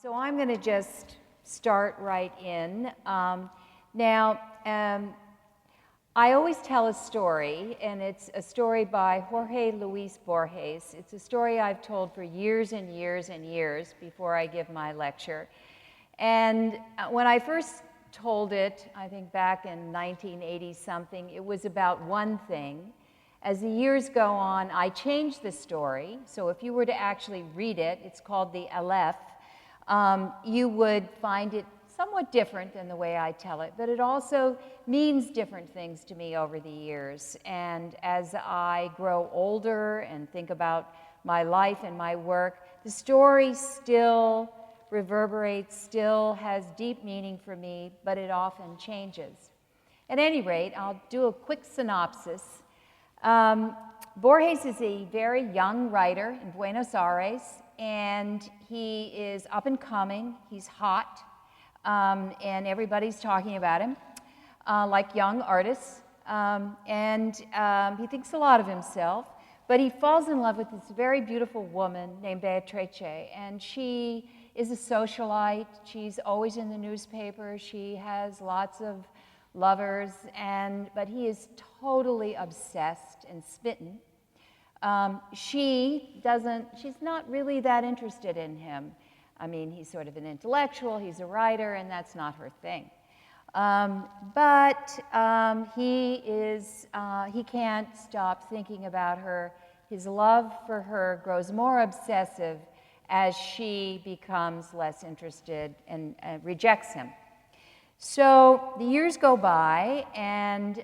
So I'm going to just start right in. I always tell a story, and it's a story by Jorge Luis Borges. It's a story I've told for years and years and years before I give my lecture. And when I first told it, I think back in 1980-something, it was about one thing. As the years go on, I changed the story. So if you were to actually read it, it's called the Aleph. You would find it somewhat different than the way I tell it, but it also means different things to me over the years. And as I grow older and think about my life and my work, the story still reverberates, still has deep meaning for me, but it often changes. At any rate, I'll do a quick synopsis. Borges is a very young writer in Buenos Aires, and he is up and coming. He's hot, and everybody's talking about him, like young artists. He thinks a lot of himself, but he falls in love with this very beautiful woman named Beatrice, and she is a socialite. She's always in the newspaper. She has lots of lovers, but he is totally obsessed and smitten. She's not really that interested in him. I mean, he's sort of an intellectual, he's a writer, and that's not her thing. He can't stop thinking about her. His love for her grows more obsessive as she becomes less interested and rejects him. So the years go by, and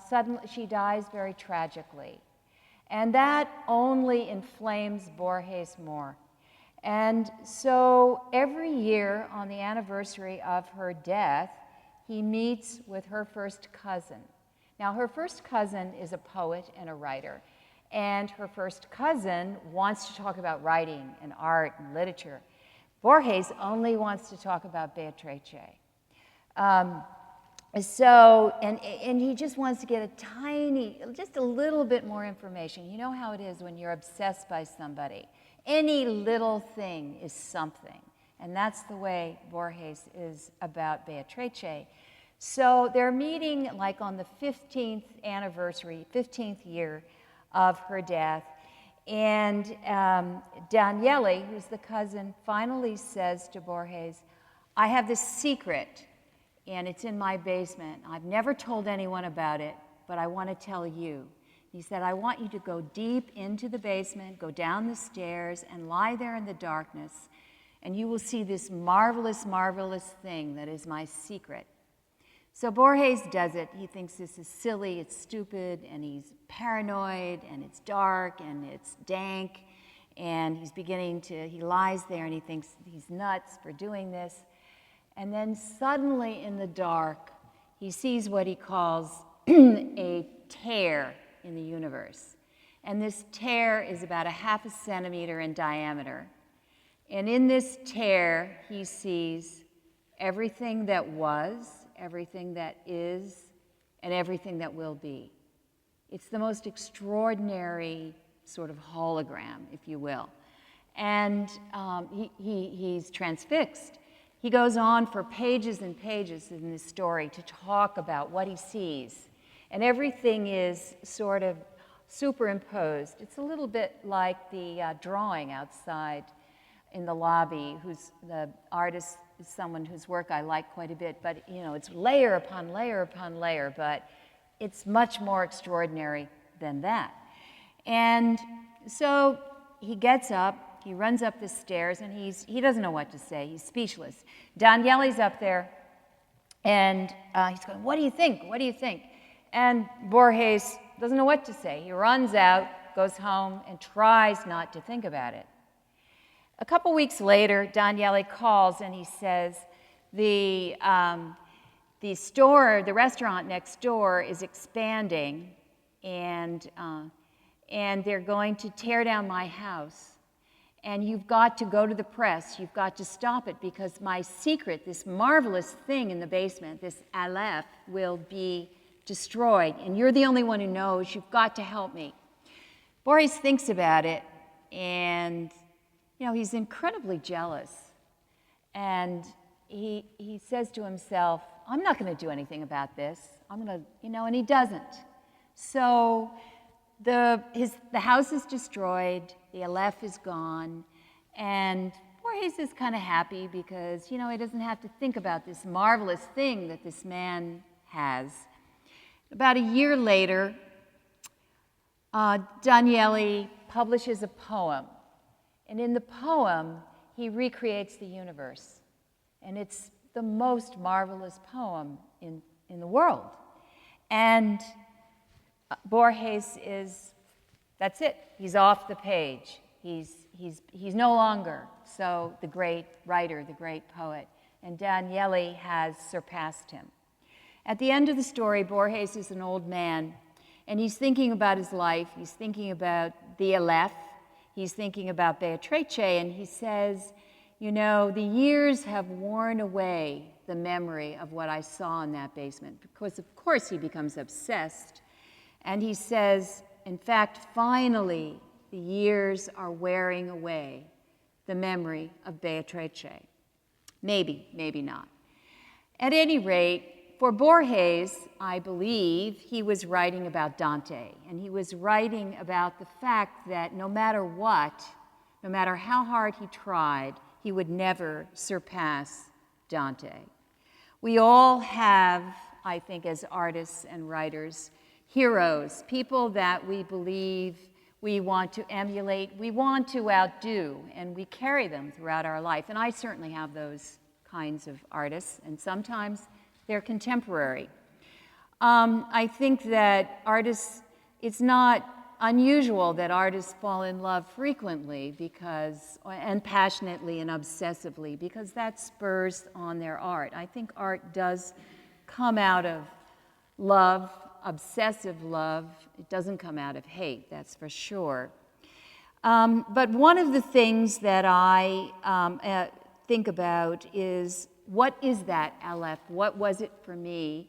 suddenly she dies very tragically. And that only inflames Borges more. And so every year on the anniversary of her death, he meets with her first cousin. Now, her first cousin is a poet and a writer. And her first cousin wants to talk about writing and art and literature. Borges only wants to talk about Beatrice. And he just wants to get just a little bit more information. You know how it is when you're obsessed by somebody. Any little thing is something. And that's the way Borges is about Beatrice. So they're meeting like on the 15th anniversary, 15th year of her death. And Daniele, who's the cousin, finally says to Borges, "I have this secret, and it's in my basement. I've never told anyone about it, but I want to tell you." He said, "I want you to go deep into the basement, go down the stairs, and lie there in the darkness, and you will see this marvelous, marvelous thing that is my secret." So Borges does it. He thinks this is silly, it's stupid, and he's paranoid, and it's dark, and it's dank, and he lies there, and he thinks he's nuts for doing this. And then suddenly in the dark, he sees what he calls a tear in the universe. And this tear is about 1/2 centimeter in diameter. And in this tear, he sees everything that was, everything that is, and everything that will be. It's the most extraordinary sort of hologram, if you will. And he's transfixed. He goes on for pages and pages in this story to talk about what he sees. And everything is sort of superimposed. It's a little bit like the drawing outside in the lobby, the artist is someone whose work I like quite a bit, but it's layer upon layer upon layer, but it's much more extraordinary than that. And so he gets up, he runs up the stairs, and he doesn't know what to say. He's speechless. Daniele's up there, and he's going, "What do you think? What do you think?" And Borges doesn't know what to say. He runs out, goes home, and tries not to think about it. A couple weeks later, Daniele calls, and he says, the restaurant next door is expanding, and they're going to tear down my house. And you've got to go to the press. You've got to stop it because my secret, this marvelous thing in the basement, this Aleph, will be destroyed. And you're the only one who knows. You've got to help me. Borges thinks about it, and he's incredibly jealous. And he says to himself, I'm not going to do anything about this. I'm going to, and he doesn't. So the house is destroyed, the Aleph is gone, and Bohr Hayes is kind of happy because, he doesn't have to think about this marvelous thing that this man has. About a year later, Danieli publishes a poem. And in the poem, he recreates the universe. And it's the most marvelous poem in the world. And Bohr Hayes that's it. He's off the page. He's no longer the great writer, the great poet. And Danieli has surpassed him. At the end of the story, Bohr Hayes is an old man, and he's thinking about his life. He's thinking about the Aleph. He's thinking about Beatrice, and he says, the years have worn away the memory of what I saw in that basement. Because, of course, he becomes obsessed. And he says, in fact, finally, the years are wearing away the memory of Beatrice. Maybe, maybe not. At any rate, for Bohr Hayes, I believe, he was writing about Dante. And he was writing about the fact that no matter what, no matter how hard he tried, he would never surpass Dante. We all have, I think, as artists and writers, heroes, people that we believe we want to emulate, we want to outdo, and we carry them throughout our life. And I certainly have those kinds of artists, and sometimes they're contemporary. I think that artists, it's not unusual that artists fall in love frequently and passionately and obsessively, because that spurs on their art. I think art does come out of love, obsessive love. It doesn't come out of hate, that's for sure. But one of the things that I think about is, what is that Aleph? What was it for me?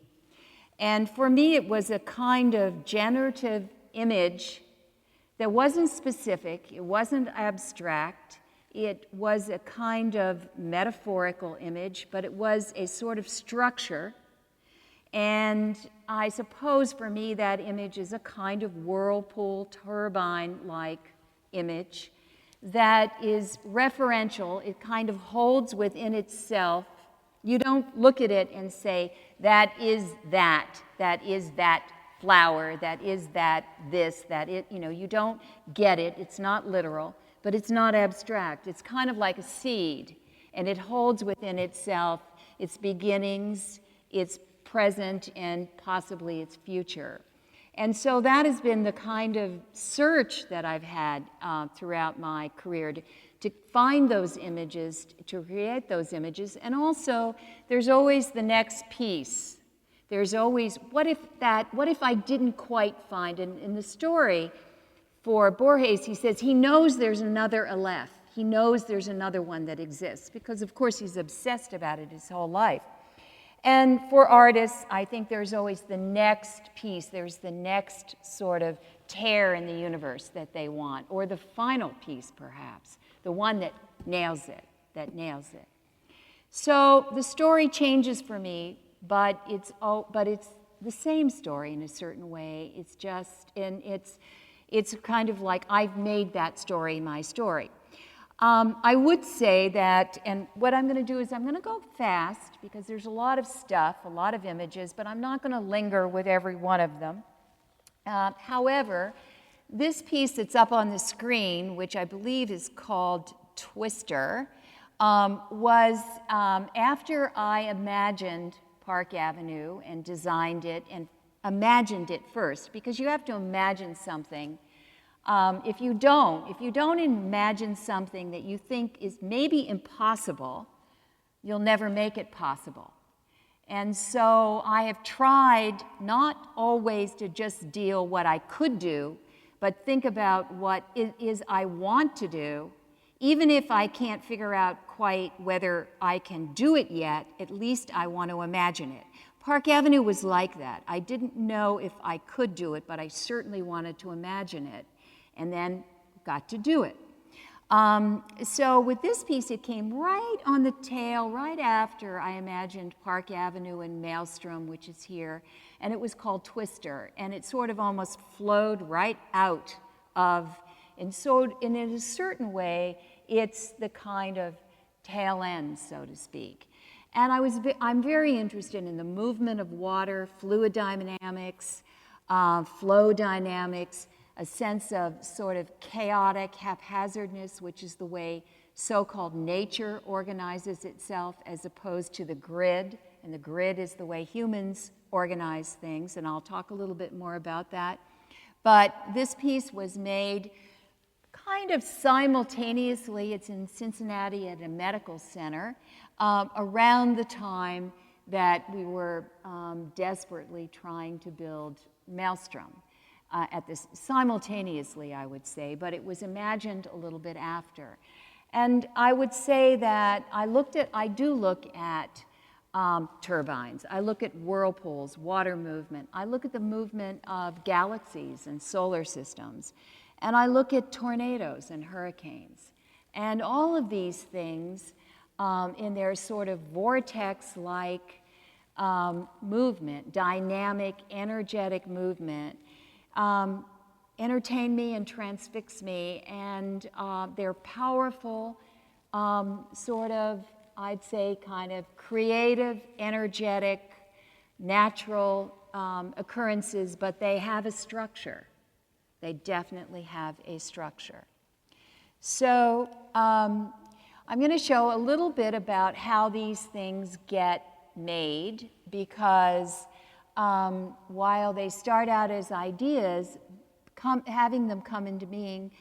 And for me, it was a kind of generative image that wasn't specific, it wasn't abstract, it was a kind of metaphorical image, but it was a sort of structure. And I suppose for me that image is a kind of whirlpool, turbine-like image that is referential. It kind of holds within itself. You don't look at it and say, that is that flower, that is that this, that it, you don't get it. It's not literal, but it's not abstract. It's kind of like a seed, and it holds within itself its beginnings, its present, and possibly its future. And so that has been the kind of search that I've had throughout my career to find those images, to create those images. And also, there's always the next piece. There's always, what if I didn't quite find? And in the story for Bohr Hayes, he says he knows there's another Aleph. He knows there's another one that exists, because of course he's obsessed about it his whole life. And for artists, I think there's always the next piece. There's the next sort of tear in the universe that they want, or the final piece, perhaps, the one that nails it, So the story changes for me, but it's the same story in a certain way. It's just, and it's kind of like I've made that story my story. I would say that, and what I'm going to do is I'm going to go fast because there's a lot of stuff, a lot of images, but I'm not going to linger with every one of them. However, this piece that's up on the screen, which I believe is called Twister, was after I imagined Park Avenue and designed it and imagined it first, because you have to imagine something. If you don't imagine something that you think is maybe impossible, you'll never make it possible. And so I have tried not always to just deal what I could do, but think about what it is I want to do. Even if I can't figure out quite whether I can do it yet, at least I want to imagine it. Park Avenue was like that. I didn't know if I could do it, but I certainly wanted to imagine it, and then got to do it. So with this piece, it came right on the tail, right after I imagined Park Avenue and Maelstrom, which is here, and it was called Twister, and it sort of almost flowed right out of, and in a certain way, it's the kind of tail end, so to speak. And I'm very interested in the movement of water, fluid dynamics, flow dynamics, a sense of sort of chaotic haphazardness, which is the way so-called nature organizes itself as opposed to the grid, and the grid is the way humans organize things, and I'll talk a little bit more about that. But this piece was made kind of simultaneously. It's in Cincinnati at a medical center around the time that we were desperately trying to build Maelstrom. At this simultaneously, I would say, but it was imagined a little bit after. And I would say that I do look at turbines. I look at whirlpools, water movement. I look at the movement of galaxies and solar systems. And I look at tornadoes and hurricanes. And all of these things in their sort of vortex-like movement, dynamic, energetic movement, entertain me and transfix me, and they're powerful, sort of, I'd say, kind of creative, energetic, natural occurrences, but they have a structure. They definitely have a structure. So I'm going to show a little bit about how these things get made, because while they start out as ideas, having them come into being,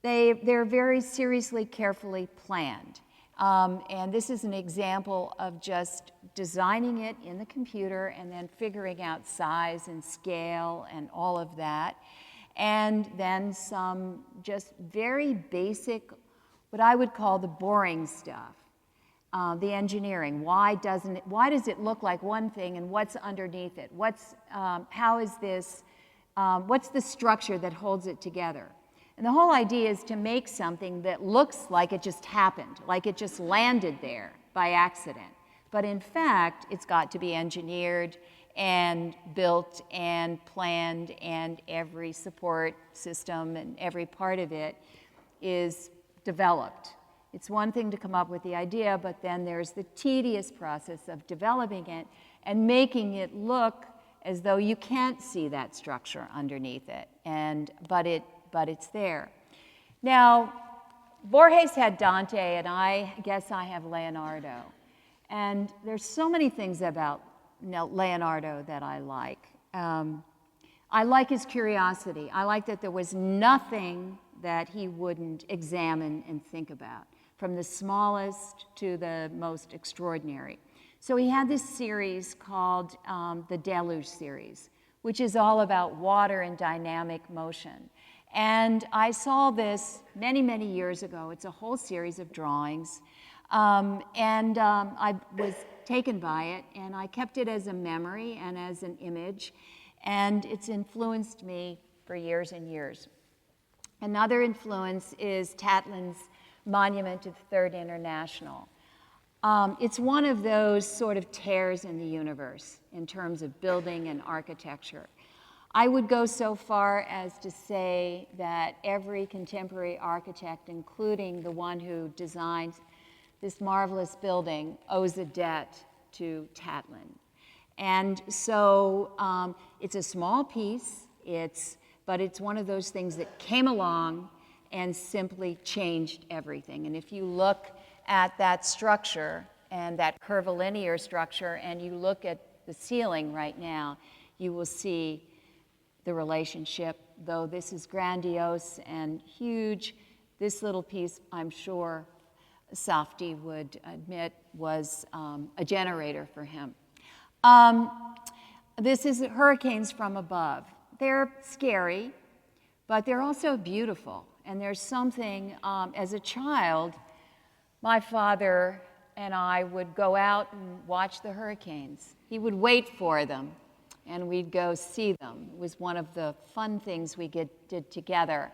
they're very seriously, carefully planned. And this is an example of just designing it in the computer and then figuring out size and scale and all of that. And then some just very basic, what I would call the boring stuff. The engineering. Why does it look like one thing, and what's underneath it? How is this? What's the structure that holds it together? And the whole idea is to make something that looks like it just happened, like it just landed there by accident. But in fact, it's got to be engineered and built and planned, and every support system and every part of it is developed. It's one thing to come up with the idea, but then there's the tedious process of developing it and making it look as though you can't see that structure underneath it, but it's there. Now, Bohr Hayes had Dante, and I guess I have Leonardo. And there's so many things about Leonardo that I like. I like his curiosity. I like that there was nothing that he wouldn't examine and think about, from the smallest to the most extraordinary. So he had this series called the Deluge series, which is all about water and dynamic motion. And I saw this many, many years ago. It's a whole series of drawings. I was taken by it, and I kept it as a memory and as an image, and it's influenced me for years and years. Another influence is Tatlin's Monument to the Third International. It's one of those sort of tears in the universe in terms of building and architecture. I would go so far as to say that every contemporary architect, including the one who designed this marvelous building, owes a debt to Tatlin. And so it's a small piece, but it's one of those things that came along and simply changed everything. And if you look at that structure and that curvilinear structure, and you look at the ceiling right now, you will see the relationship. Though this is grandiose and huge, this little piece, I'm sure Safdie would admit, was a generator for him. This is hurricanes from above. They're scary, but they're also beautiful. And there's something, as a child, my father and I would go out and watch the hurricanes. He would wait for them, and we'd go see them. It was one of the fun things we did together.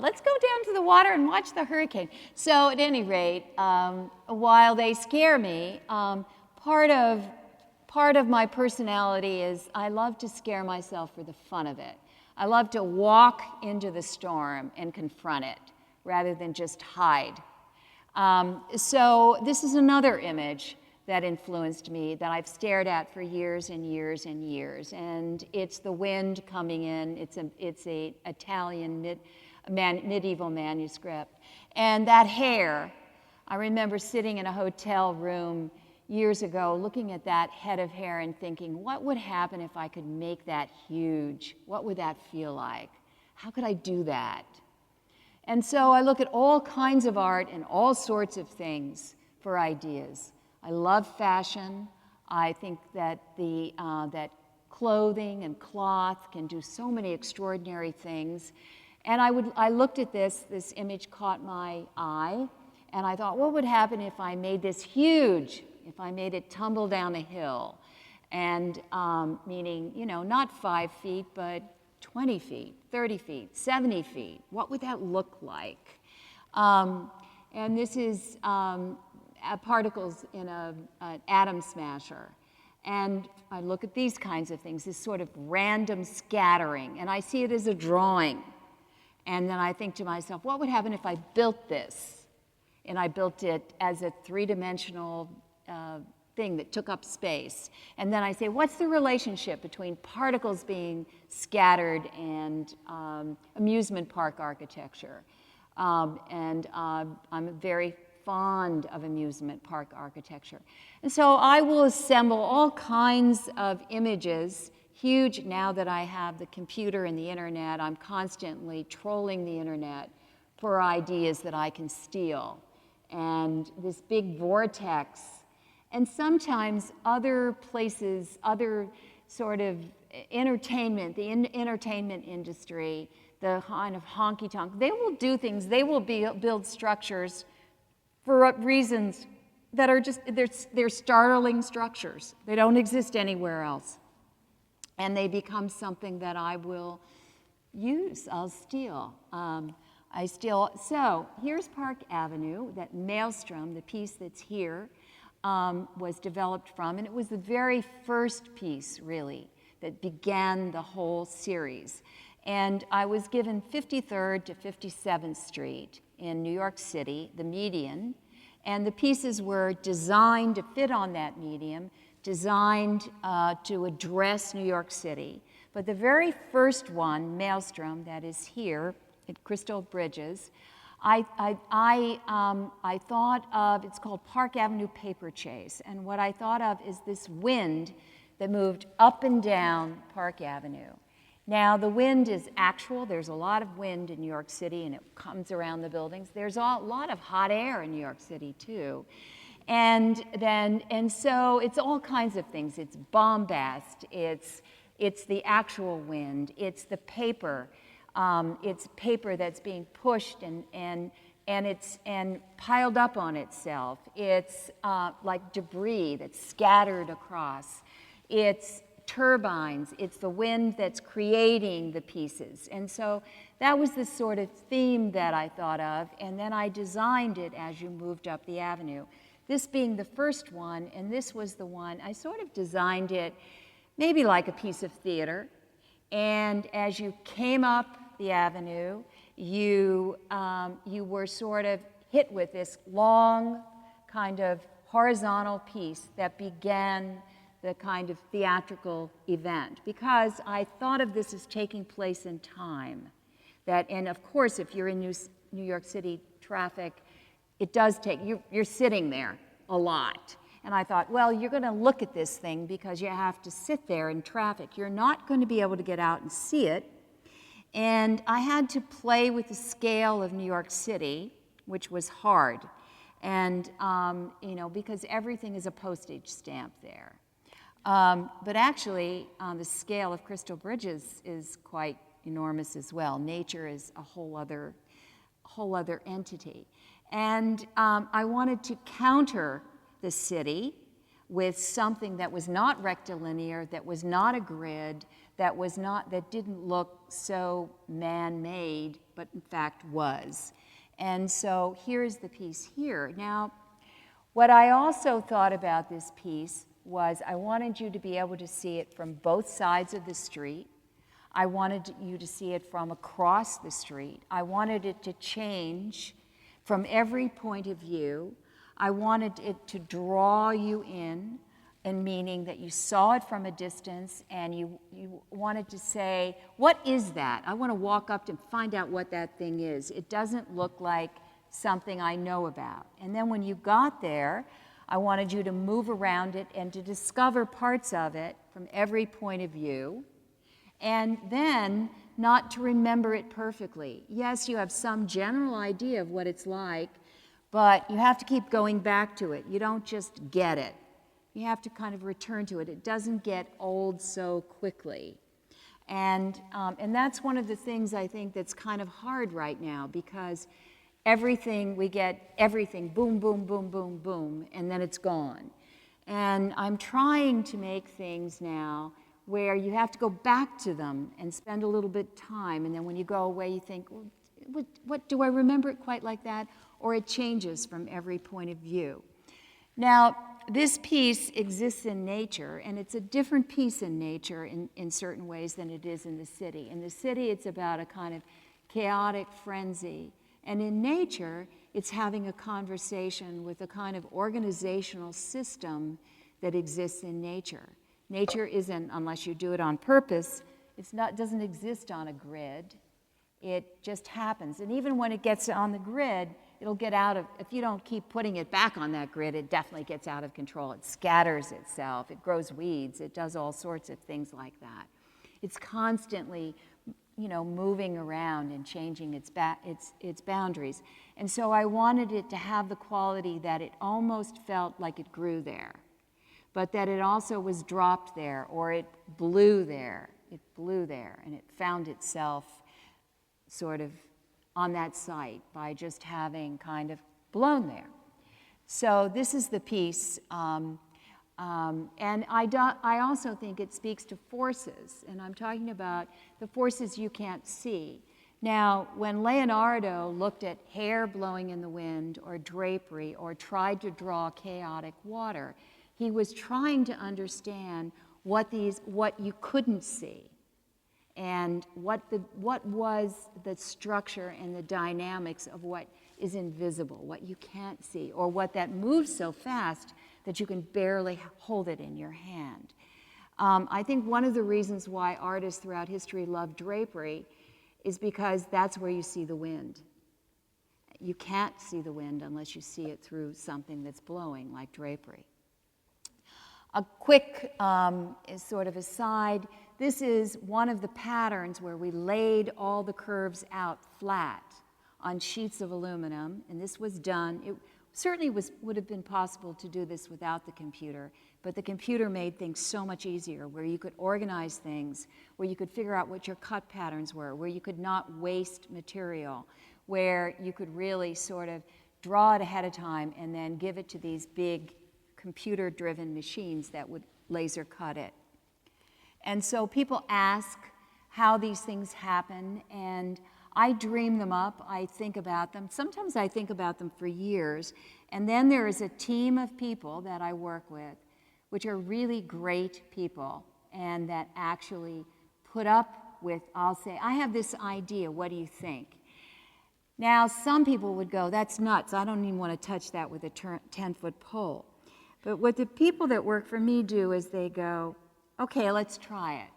let's go down to the water and watch the hurricane. So at any rate, while they scare me, part of my personality is I love to scare myself for the fun of it. I love to walk into the storm and confront it rather than just hide. So this is another image that influenced me that I've stared at for years and years and years. And it's the wind coming in. It's a Italian medieval manuscript. And that hair, I remember sitting in a hotel room years ago looking at that head of hair and thinking, what would happen if I could make that huge? What would that feel like? How could I do that? And so I look at all kinds of art and all sorts of things for ideas. I love fashion. I think that that clothing and cloth can do so many extraordinary things. And I looked at this image caught my eye, and I thought, what would happen if I made this huge, if I made it tumble down a hill? And meaning, not 5 feet, but 20 feet, 30 feet, 70 feet. What would that look like? And this is particles in an atom smasher. And I look at these kinds of things, this sort of random scattering, and I see it as a drawing. And then I think to myself, what would happen if I built this? And I built it as a three-dimensional thing that took up space. And then I say, what's the relationship between particles being scattered and amusement park architecture? And I'm very fond of amusement park architecture. And so I will assemble all kinds of images, huge. Now that I have the computer and the internet, I'm constantly trolling the internet for ideas that I can steal. And this big vortex, and sometimes other places, other sort of entertainment, the entertainment industry, the kind of honky-tonk, they will do things, they will build structures for reasons that are just, they're startling structures. They don't exist anywhere else. And they become something that I will use, I'll steal. So here's Park Avenue, that Maelstrom, the piece that's here, was developed from, and it was the very first piece, really, that began the whole series. And I was given 53rd to 57th Street in New York City, the median, and the pieces were designed to fit on that median, designed to address New York City. But the very first one, Maelstrom, that is here at Crystal Bridges, I thought of, it's called Park Avenue Paper Chase, and what I thought of is this wind that moved up and down Park Avenue. Now, the wind is actual. There's a lot of wind in New York City, and it comes around the buildings. There's a lot of hot air in New York City, too. And so it's all kinds of things. It's bombast. It's the actual wind. It's the paper. It's paper that's being pushed and piled up on itself. It's like debris that's scattered across. It's turbines. It's the wind that's creating the pieces. And so that was the sort of theme that I thought of, and then I designed it as you moved up the avenue. This being the first one, and this was the one, I sort of designed it maybe like a piece of theater. And as you came up the avenue, you were sort of hit with this long kind of horizontal piece that began the kind of theatrical event, because I thought of this as taking place in time. And of course, if you're in New York City traffic, it does take, you're sitting there a lot. And I thought, well, you're going to look at this thing because you have to sit there in traffic. You're not going to be able to get out and see it. And I had to play with the scale of New York City, which was hard. And, because everything is a postage stamp there. But actually, the scale of Crystal Bridges is quite enormous as well. Nature is a whole other entity. And I wanted to counter the city with something that was not rectilinear, that was not a grid, that didn't look so man-made, but in fact was. And so here's the piece here. Now, what I also thought about this piece was I wanted you to be able to see it from both sides of the street. I wanted you to see it from across the street. I wanted it to change from every point of view. I wanted it to draw you in meaning that you saw it from a distance and you wanted to say, what is that? I want to walk up to find out what that thing is. It doesn't look like something I know about. And then when you got there, I wanted you to move around it and to discover parts of it from every point of view, and then not to remember it perfectly. Yes, you have some general idea of what it's like, but you have to keep going back to it. You don't just get it. You have to kind of return to it. It doesn't get old so quickly. And that's one of the things I think that's kind of hard right now, because we get everything, boom, boom, boom, boom, boom, and then it's gone. And I'm trying to make things now where you have to go back to them and spend a little bit of time, and then when you go away you think, well, what do I remember it quite like that? Or it changes from every point of view. Now, this piece exists in nature, and it's a different piece in nature in certain ways than it is in the city. In the city, it's about a kind of chaotic frenzy. And in nature, it's having a conversation with a kind of organizational system that exists in nature. Nature isn't, unless you do it on purpose, doesn't exist on a grid. It just happens. And even when it gets on the grid, it'll get out of, if you don't keep putting it back on that grid, it definitely gets out of control. It scatters itself, it grows weeds, it does all sorts of things like that. It's constantly, moving around and changing its boundaries. And so I wanted it to have the quality that it almost felt like it grew there, but that it also was dropped there, or it blew there. It blew there, and it found itself sort of on that site by just having kind of blown there. So this is the piece, and I also think it speaks to forces, and I'm talking about the forces you can't see. Now, when Leonardo looked at hair blowing in the wind or drapery or tried to draw chaotic water, he was trying to understand what you couldn't see, and what was the structure and the dynamics of what is invisible, what you can't see, or what that moves so fast that you can barely hold it in your hand. I think one of the reasons why artists throughout history love drapery is because that's where you see the wind. You can't see the wind unless you see it through something that's blowing, like drapery. A quick sort of aside, this is one of the patterns where we laid all the curves out flat on sheets of aluminum, and this was done. It certainly would have been possible to do this without the computer, but the computer made things so much easier, where you could organize things, where you could figure out what your cut patterns were, where you could not waste material, where you could really sort of draw it ahead of time and then give it to these big computer-driven machines that would laser cut it. And so people ask how these things happen, and I dream them up, I think about them. Sometimes I think about them for years, and then there is a team of people that I work with, which are really great people, and that actually put up with, I'll say, I have this idea, what do you think? Now, some people would go, that's nuts, I don't even want to touch that with a 10-foot pole. But what the people that work for me do is they go, okay, let's try it.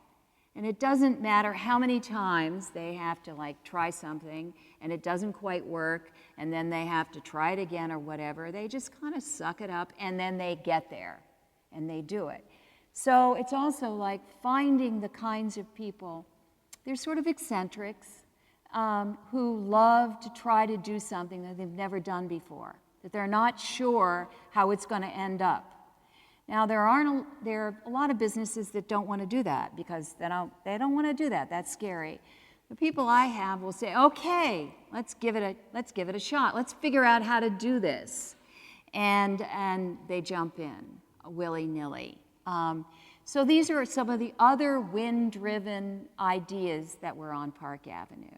And it doesn't matter how many times they have to try something and it doesn't quite work, and then they have to try it again or whatever. They just kind of suck it up, and then they get there and they do it. So it's also like finding the kinds of people, they're sort of eccentrics, who love to try to do something that they've never done before, that they're not sure how it's going to end up. Now, there are a lot of businesses that don't want to do that because they don't want to do that. That's scary. The people I have will say, okay, let's give it a shot. Let's figure out how to do this. And they jump in. willy-nilly. So these are some of the other wind-driven ideas that were on Park Avenue,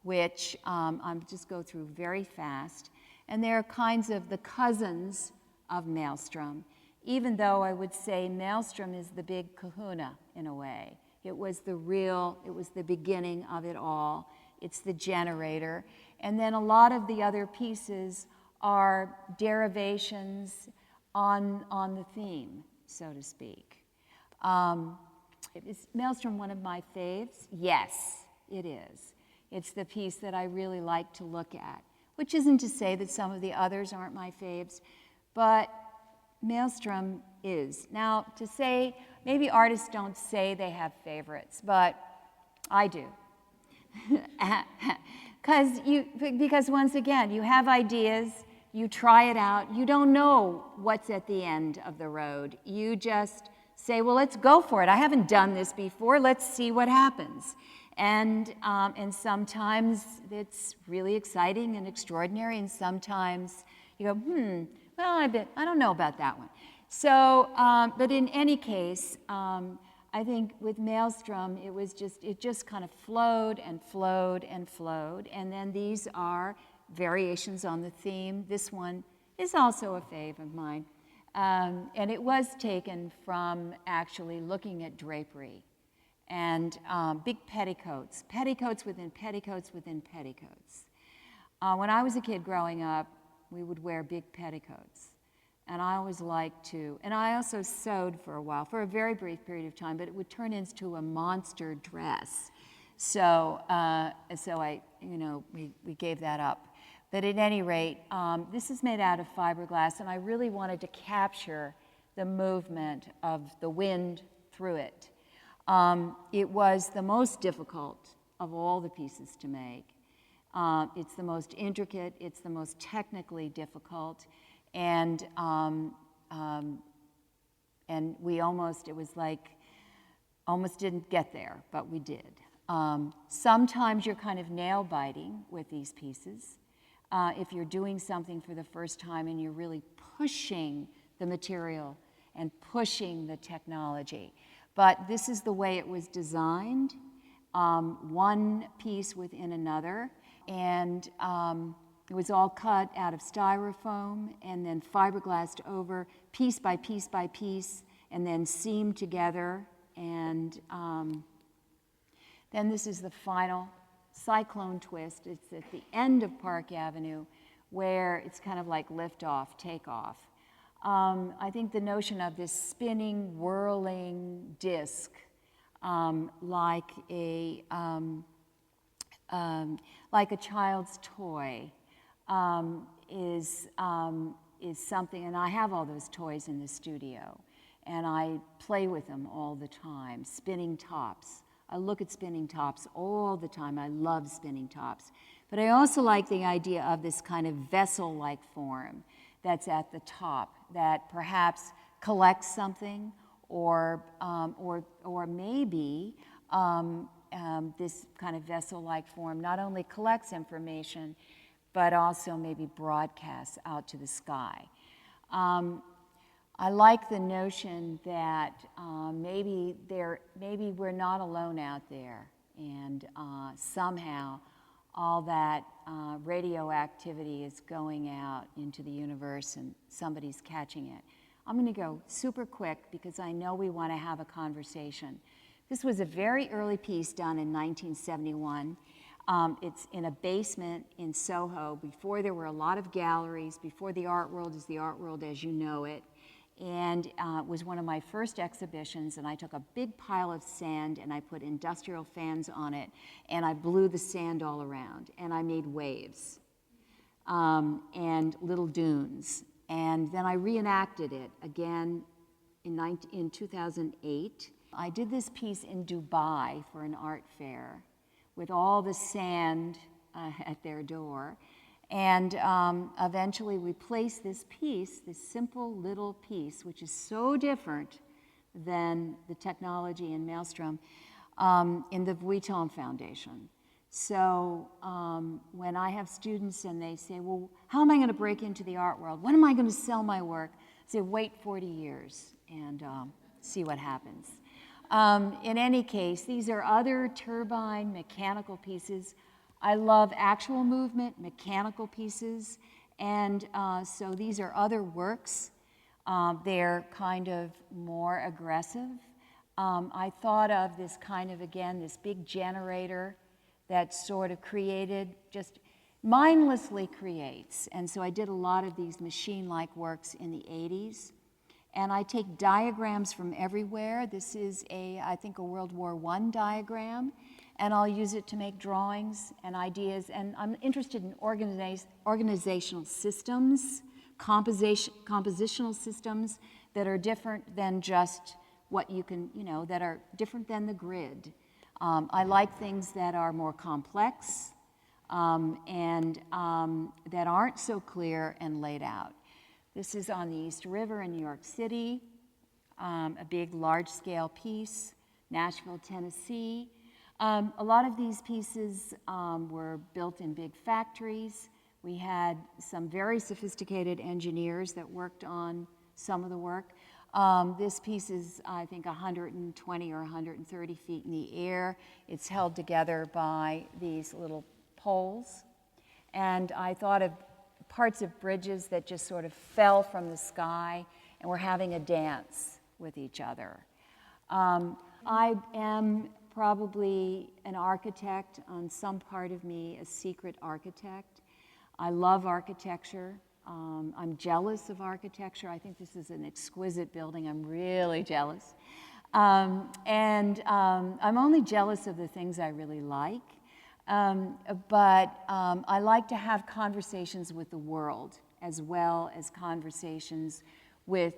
which I'll just go through very fast. And they're kinds of the cousins of Maelstrom, even though I would say Maelstrom is the big kahuna in a way. It was the beginning of it all. It's the generator. And then a lot of the other pieces are derivations on the theme, so to speak. Is Maelstrom one of my faves? Yes, it is. It's the piece that I really like to look at, which isn't to say that some of the others aren't my faves, but Maelstrom is. Now, to say, maybe artists don't say they have favorites, but I do. Because once again, you have ideas, you try it out, you don't know what's at the end of the road. You just say, well, let's go for it. I haven't done this before, let's see what happens. And sometimes it's really exciting and extraordinary, and sometimes you go, well, I don't know about that one. So, but in any case, I think with Maelstrom, it just kind of flowed and flowed and flowed. And then these are variations on the theme. This one is also a fave of mine. And it was taken from actually looking at drapery and big petticoats, petticoats within petticoats within petticoats. When I was a kid growing up, we would wear big petticoats. And I always liked to, and I also sewed for a while, for a very brief period of time, but it would turn into a monster dress. So we gave that up. But at any rate, this is made out of fiberglass, and I really wanted to capture the movement of the wind through it. It was the most difficult of all the pieces to make. It's the most intricate, it's the most technically difficult, and we almost didn't get there, but we did. Sometimes you're kind of nail biting with these pieces. If you're doing something for the first time and you're really pushing the material and pushing the technology. But this is the way it was designed, one piece within another, and it was all cut out of styrofoam and then fiberglassed over piece by piece by piece and then seamed together. And then this is the final Cyclone Twist. It's at the end of Park Avenue where it's kind of like lift off, take off. I think the notion of this spinning, whirling disc like a child's toy is something, and I have all those toys in the studio, and I play with them all the time. Spinning tops. I look at spinning tops all the time. I love spinning tops. But I also like the idea of this kind of vessel-like form that's at the top that perhaps collects something, or maybe this kind of vessel-like form not only collects information, but also maybe broadcasts out to the sky. I like the notion that maybe we're not alone out there, and somehow all that radioactivity is going out into the universe and somebody's catching it. I'm going to go super quick because I know we want to have a conversation. This was a very early piece done in 1971. It's in a basement in Soho before there were a lot of galleries, before the art world is the art world as you know it. And it was one of my first exhibitions, and I took a big pile of sand and I put industrial fans on it, and I blew the sand all around, and I made waves and little dunes. And then I reenacted it again in 2008. I did this piece in Dubai for an art fair with all the sand at their door. And eventually we placed this piece, this simple little piece, which is so different than the technology in Maelstrom, in the Vuitton Foundation. So when I have students and they say, well, how am I going to break into the art world? When am I going to sell my work? So wait 40 years and see what happens. In any case, these are other turbine mechanical pieces. I love actual movement, mechanical pieces, and so these are other works. They're kind of more aggressive. I thought of this kind of, again, this big generator that sort of created, just mindlessly creates. And so I did a lot of these machine-like works in the 80s. And I take diagrams from everywhere. This is I think a World War I diagram. And I'll use it to make drawings and ideas. And I'm interested in organizational systems, compositional systems that are different than just what you can, that are different than the grid. I like things that are more complex and that aren't so clear and laid out. This is on the East River in New York City, a big, large-scale piece, Nashville, Tennessee. A lot of these pieces were built in big factories. We had some very sophisticated engineers that worked on some of the work. This piece is, I think, 120 or 130 feet in the air. It's held together by these little poles. And I thought of parts of bridges that just sort of fell from the sky and were having a dance with each other. I am probably an architect, on some part of me, a secret architect. I love architecture. I'm jealous of architecture. I think this is an exquisite building. I'm really jealous. I'm only jealous of the things I really like. But I like to have conversations with the world as well as conversations with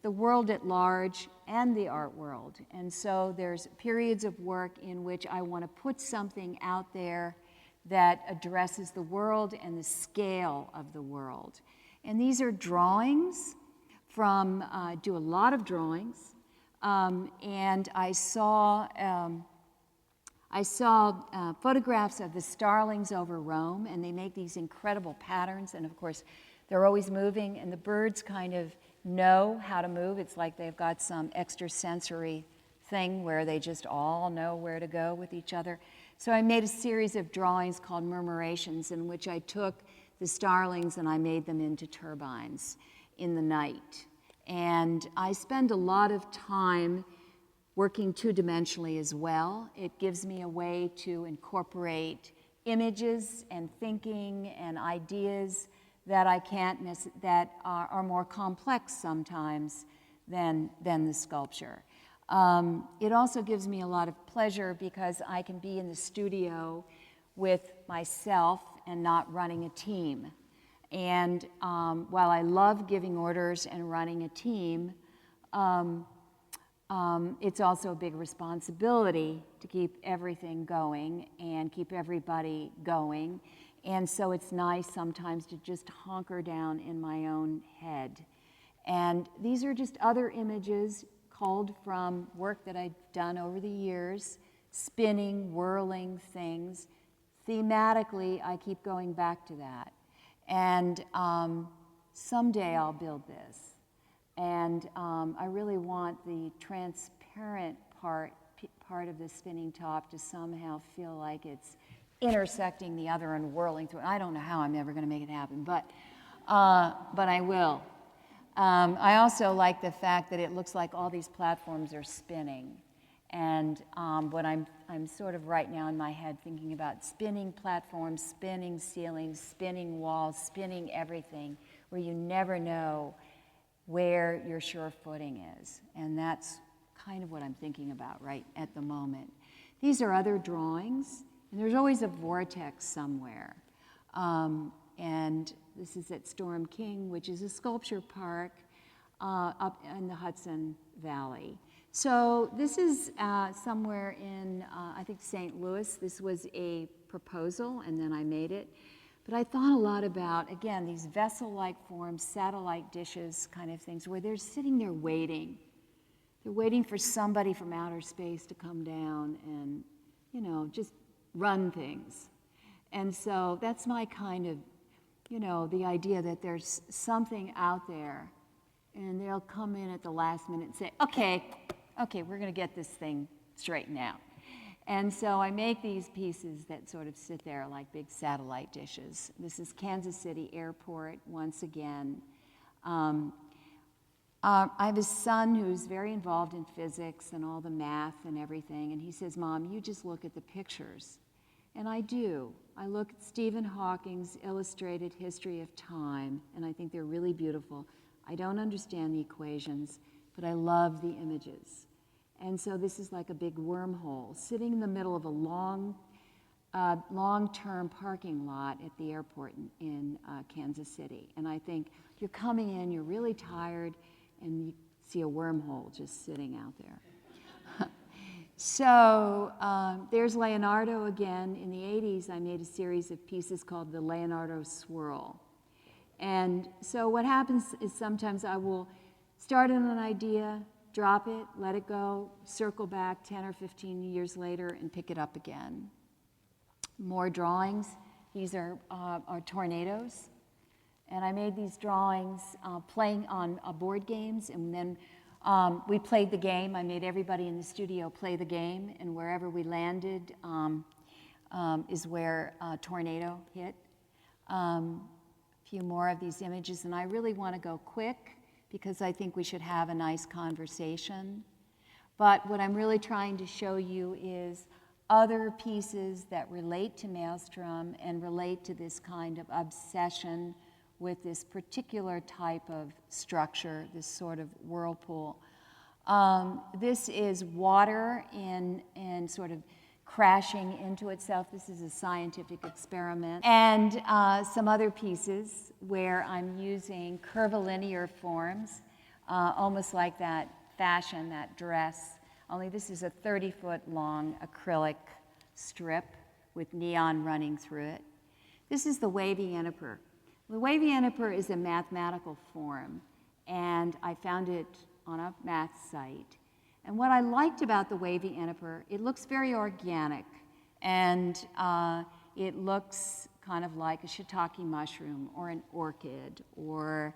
the world at large and the art world. And so there's periods of work in which I want to put something out there that addresses the world and the scale of the world. And these are drawings from, I do a lot of drawings, and I saw photographs of the starlings over Rome, and they make these incredible patterns, and of course, they're always moving, and the birds kind of know how to move. It's like they've got some extrasensory thing where they just all know where to go with each other. So I made a series of drawings called murmurations, in which I took the starlings and I made them into turbines in the night. And I spend a lot of time working two-dimensionally as well. It gives me a way to incorporate images and thinking and ideas that I can't that are more complex sometimes than the sculpture. It also gives me a lot of pleasure because I can be in the studio with myself and not running a team. And while I love giving orders and running a team, it's also a big responsibility to keep everything going and keep everybody going. And so it's nice sometimes to just hunker down in my own head. And these are just other images culled from work that I've done over the years, spinning, whirling things. Thematically, I keep going back to that. And someday I'll build this. And I really want the transparent part of the spinning top to somehow feel like it's intersecting the other and whirling through it. I don't know how I'm ever going to make it happen, but I will. I also like the fact that it looks like all these platforms are spinning. And what I'm sort of right now in my head thinking about spinning platforms, spinning ceilings, spinning walls, spinning everything, where you never know where your sure footing is. And that's kind of what I'm thinking about right at the moment. These are other drawings, and there's always a vortex somewhere. And this is at Storm King, which is a sculpture park up in the Hudson Valley. So this is somewhere in, I think, St. Louis. This was a proposal, and then I made it. But I thought a lot about, again, these vessel-like forms, satellite dishes kind of things, where they're sitting there waiting. They're waiting for somebody from outer space to come down and, just run things. And so that's my kind of, the idea that there's something out there and they'll come in at the last minute and say, okay, we're going to get this thing straightened out. And so I make these pieces that sort of sit there like big satellite dishes. This is Kansas City Airport once again. I have a son who's very involved in physics and all the math and everything, and he says, Mom, you just look at the pictures. And I do. I look at Stephen Hawking's Illustrated History of Time, and I think they're really beautiful. I don't understand the equations, but I love the images. And so this is like a big wormhole sitting in the middle of a long-term parking lot at the airport in Kansas City. And I think you're coming in, you're really tired, and you see a wormhole just sitting out there. So there's Leonardo again. In the 80s, I made a series of pieces called the Leonardo Swirl. And so what happens is sometimes I will start on an idea, drop it, let it go, circle back 10 or 15 years later and pick it up again. More drawings. These are tornadoes. And I made these drawings playing on board games, and then we played the game. I made everybody in the studio play the game, and wherever we landed is where a tornado hit. A few more of these images, and I really want to go quick because I think we should have a nice conversation. But what I'm really trying to show you is other pieces that relate to Maelstrom and relate to this kind of obsession with this particular type of structure, this sort of whirlpool. This is water in sort of crashing into itself. This is a scientific experiment. And some other pieces where I'm using curvilinear forms, almost like that fashion, that dress, only this is a 30-foot long acrylic strip with neon running through it. This is the Way Vienna. The Way Vienna is a mathematical form, and I found it on a math site. And what I liked about the Way Vienna, it looks very organic, and it looks kind of like a shiitake mushroom or an orchid or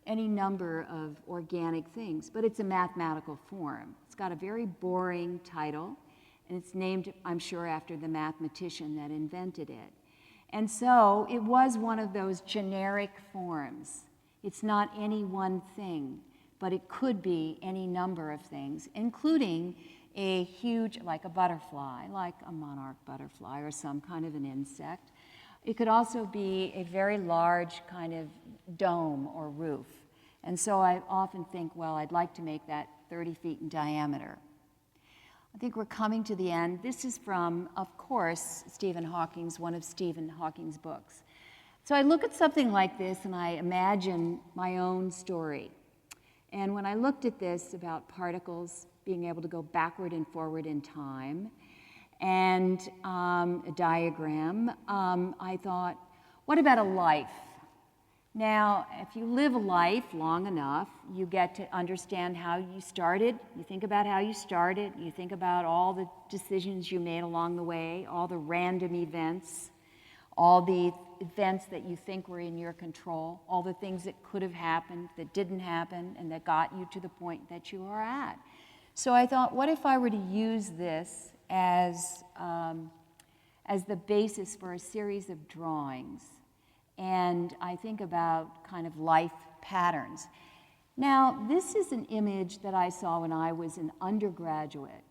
any number of organic things, but it's a mathematical form. It's got a very boring title, and it's named, I'm sure, after the mathematician that invented it. And so it was one of those generic forms. It's not any one thing, but it could be any number of things, including a huge, like a butterfly, like a monarch butterfly or some kind of an insect. It could also be a very large kind of dome or roof. And so I often think, well, I'd like to make that 30 feet in diameter. I think we're coming to the end. This is from, of course, Stephen Hawking's, one of Stephen Hawking's books. So I look at something like this and I imagine my own story. And when I looked at this about particles being able to go backward and forward in time, and a diagram, I thought, what about a life? Now, if you live a life long enough, you get to understand how you started. You think about how you started. You think about all the decisions you made along the way, all the random events, all the events that you think were in your control, all the things that could have happened, that didn't happen, and that got you to the point that you are at. So I thought, what if I were to use this as the basis for a series of drawings? And I think about kind of life patterns. Now, this is an image that I saw when I was an undergraduate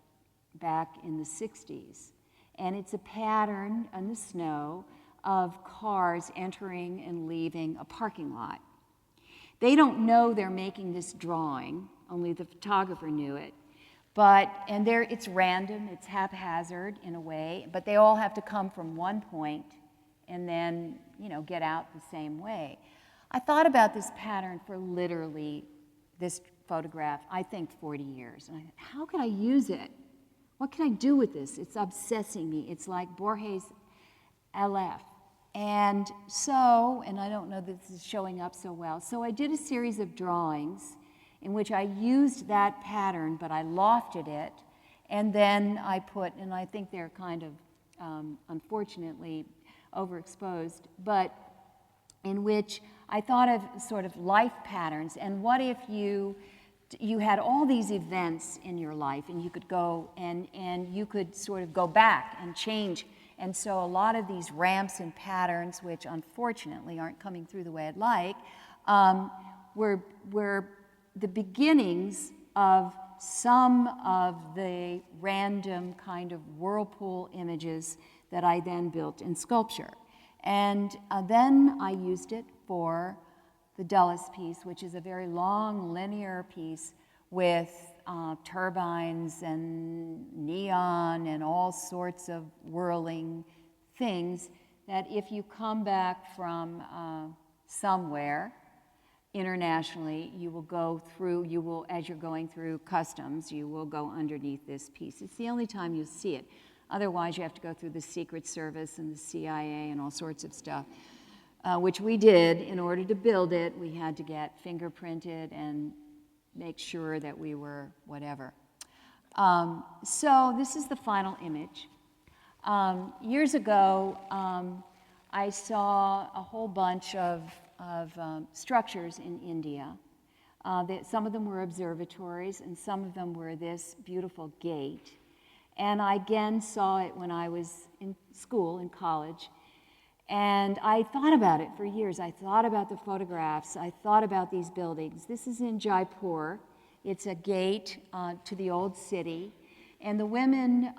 back in the 60s. And it's a pattern in the snow of cars entering and leaving a parking lot. They don't know they're making this drawing, only the photographer knew it. And it's random, it's haphazard in a way, but they all have to come from one point and then, get out the same way. I thought about this pattern for literally this photograph, I think 40 years. And I thought, how can I use it? What can I do with this? It's obsessing me. It's like Bohr Hayes LF. And I don't know that this is showing up so well, so I did a series of drawings in which I used that pattern, but I lofted it, and then I and I think they're kind of, unfortunately, overexposed, but in which I thought of sort of life patterns, and what if you had all these events in your life, and you could go and you could sort of go back and change. And so a lot of these ramps and patterns, which unfortunately aren't coming through the way I'd like, were the beginnings of some of the random kind of whirlpool images that I then built in sculpture. And then I used it for the Dulles piece, which is a very long linear piece with turbines and neon and all sorts of whirling things that if you come back from somewhere internationally, you will go through, as you're going through customs, you will go underneath this piece. It's the only time you'll see it. Otherwise, you have to go through the Secret Service and the CIA and all sorts of stuff, which we did. In order to build it, we had to get fingerprinted and make sure that we were whatever. So this is the final image. Years ago, I saw a whole bunch of structures in India. Some of them were observatories, and some of them were this beautiful gate. And I again saw it when I was in school, in college. And I thought about it for years. I thought about the photographs. I thought about these buildings. This is in Jaipur. It's a gate to the old city. And the women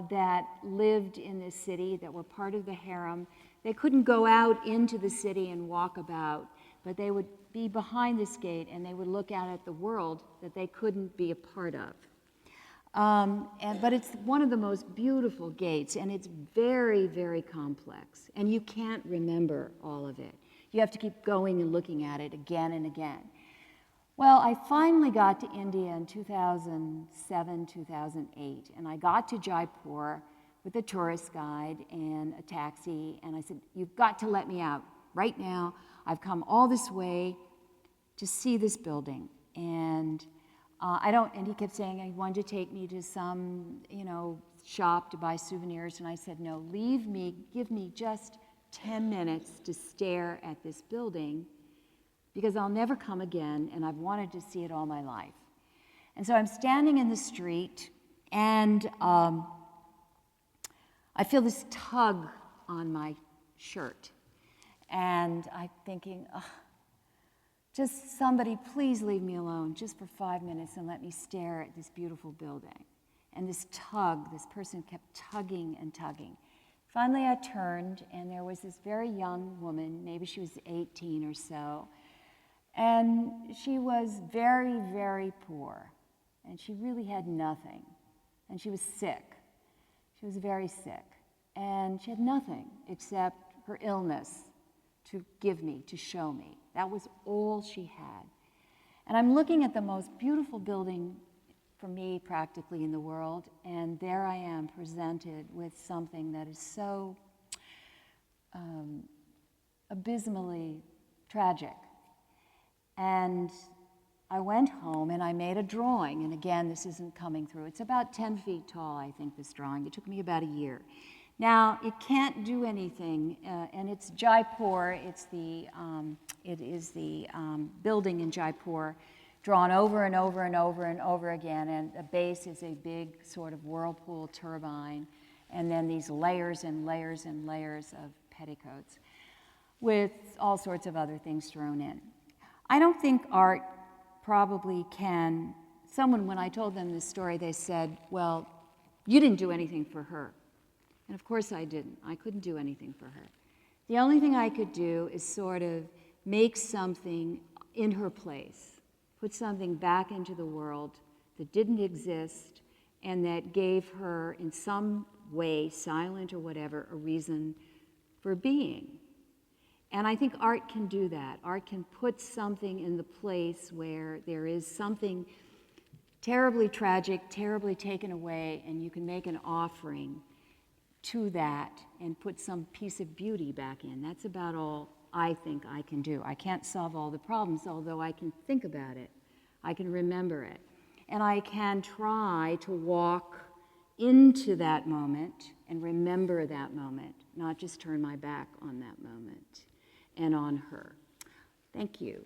that lived in this city, that were part of the harem, they couldn't go out into the city and walk about, but they would be behind this gate and they would look out at the world that they couldn't be a part of. But it's one of the most beautiful gates, and it's very, very complex, and you can't remember all of it. You have to keep going and looking at it again and again. Well, I finally got to India in 2007, 2008, and I got to Jaipur with a tourist guide and a taxi, and I said, "You've got to let me out right now. I've come all this way to see this building." And and he kept saying he wanted to take me to some, shop to buy souvenirs, and I said, "No, leave me, give me just 10 minutes to stare at this building, because I'll never come again, and I've wanted to see it all my life." And so I'm standing in the street, and I feel this tug on my shirt, and I'm thinking, just somebody please leave me alone just for 5 minutes and let me stare at this beautiful building. And this person kept tugging and tugging. Finally, I turned, and there was this very young woman, maybe she was 18 or so, and she was very, very poor, and she really had nothing, and she was sick. She was very sick, and she had nothing except her illness to give me, to show me. That was all she had. And I'm looking at the most beautiful building for me practically in the world, and there I am presented with something that is so abysmally tragic. And I went home and I made a drawing, and again, this isn't coming through. It's about 10 feet tall, I think, this drawing. It took me about a year. Now, it can't do anything, and it's Jaipur. It is the building in Jaipur, drawn over and over and over and over again, and the base is a big sort of whirlpool turbine, and then these layers and layers and layers of petticoats with all sorts of other things thrown in. I don't think art probably can. Someone, when I told them this story, they said, "Well, you didn't do anything for her." And of course I didn't. I couldn't do anything for her. The only thing I could do is sort of make something in her place, put something back into the world that didn't exist and that gave her, in some way, silent or whatever, a reason for being. And I think art can do that. Art can put something in the place where there is something terribly tragic, terribly taken away, and you can make an offering to that and put some piece of beauty back in. That's about all I think I can do. I can't solve all the problems, although I can think about it. I can remember it. And I can try to walk into that moment and remember that moment, not just turn my back on that moment. and on her. Thank you.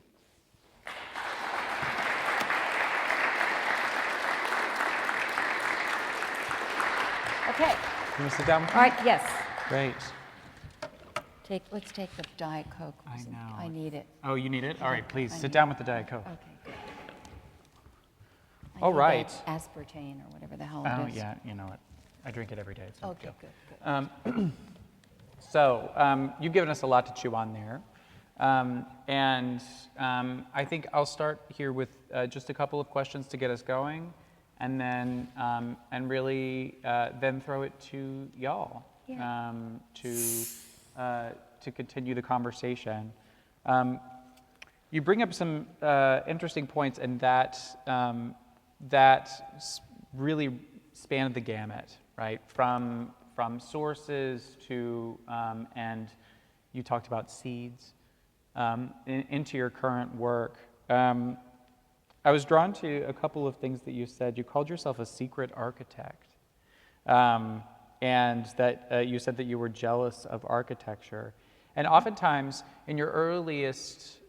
Okay. You want to sit down with me? All right, yes. Great. Let's take the Diet Coke. I know. I need it. Oh, you need it? All right, please I sit need down it. with the Diet Coke. Okay, good. All right. Aspartame or whatever the hell Oh, it is. yeah, you know what? I drink it every day. It's no Okay, deal. good. So you've given us a lot to chew on there. And I think I'll start here with just a couple of questions to get us going, and then and really then throw it to y'all to continue the conversation. You bring up some interesting points, and that really span the gamut, right? From sources to and you talked about seeds into your current work. I was drawn to a couple of things that you said. You called yourself a secret architect, and that you said that you were jealous of architecture. And oftentimes, in your earliest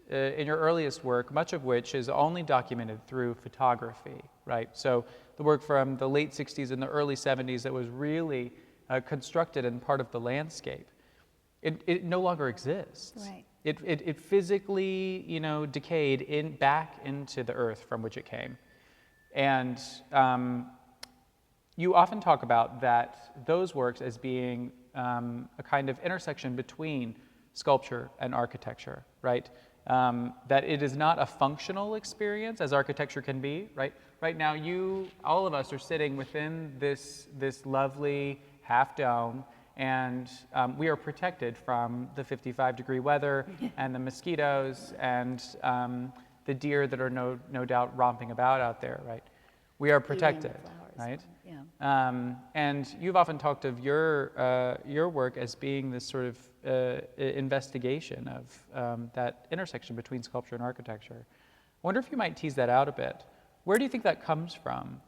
work, much of which is only documented through photography, right? So the work from the late 60s and the early 70s that was really constructed and part of the landscape, it no longer exists. Right. It physically, decayed back into the earth from which it came. And you often talk about those works as being a kind of intersection between sculpture and architecture, right? That it is not a functional experience as architecture can be, right? Right now, all of us are sitting within this lovely half dome, and we are protected from the 55-degree weather and the mosquitoes and the deer that are no doubt romping about out there, right? We are protected, right? Yeah. And you've often talked of your work as being this sort of investigation of that intersection between sculpture and architecture. I wonder if you might tease that out a bit. Where do you think that comes from?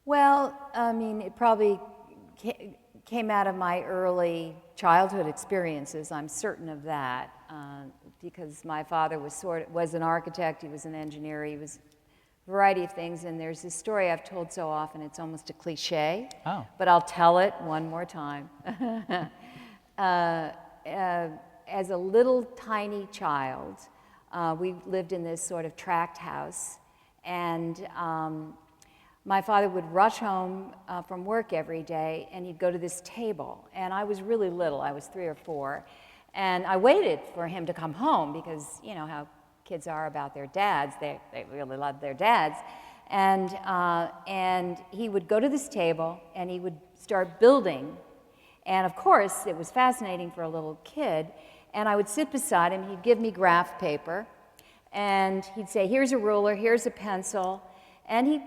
Well, I mean, it probably came out of my early childhood experiences. I'm certain of that, because my father was an architect. He was an engineer. He was a variety of things. And there's this story I've told so often, it's almost a cliche. Oh. But I'll tell it one more time. As a little tiny child, we lived in this sort of tract house, and my father would rush home from work every day, and he'd go to this table. And I was really little. I was 3 or 4. And I waited for him to come home because, you know how kids are about their dads. They really love their dads. And he would go to this table, and he would start building. And, of course, it was fascinating for a little kid. And I would sit beside him. He'd give me graph paper. And he'd say, here's a ruler, here's a pencil. And he,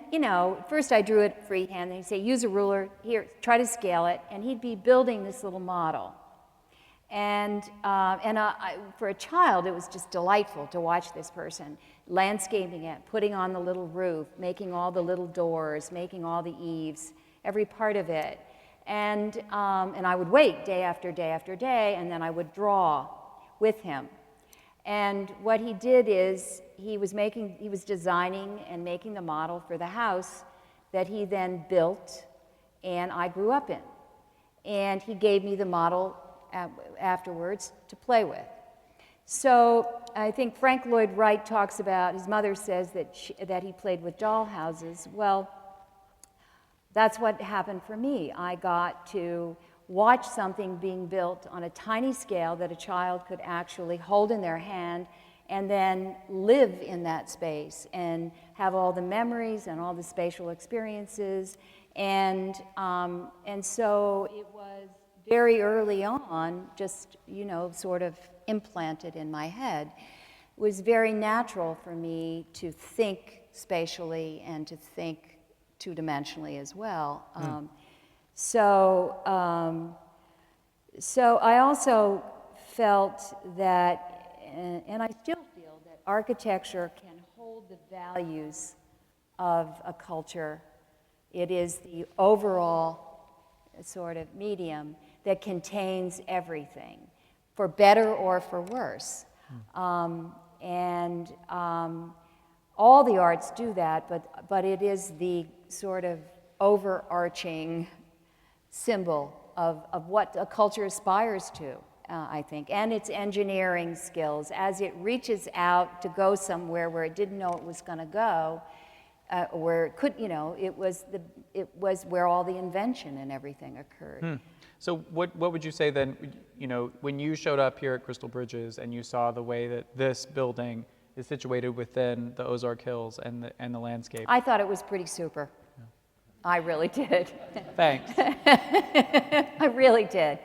first I drew it freehand, and he'd say, use a ruler, here, try to scale it, and he'd be building this little model. And for a child, it was just delightful to watch this person landscaping it, putting on the little roof, making all the little doors, making all the eaves, every part of it. And I would wait day after day after day, and then I would draw with him. And what he did is he was designing and making the model for the house that he then built and I grew up in. And he gave me the model afterwards to play with. So I think Frank Lloyd Wright talks about, his mother says that he played with doll houses. Well, that's what happened for me. I got to watch something being built on a tiny scale that a child could actually hold in their hand and then live in that space and have all the memories and all the spatial experiences. And so it was very early on, just, sort of implanted in my head. It was very natural for me to think spatially and to think two-dimensionally as well. So I also felt that, and I still feel that architecture can hold the values of a culture. It is the overall sort of medium that contains everything, for better or for worse. And all the arts do that, but it is the sort of overarching symbol of what a culture aspires to, I think, and its engineering skills as it reaches out to go somewhere where it didn't know it was going to go, where it could, it was where all the invention and everything occurred. So what would you say then, when you showed up here at Crystal Bridges and you saw the way that this building is situated within the Ozark Hills and the landscape? I thought it was pretty super. Yeah. I really did. Thanks. I really did.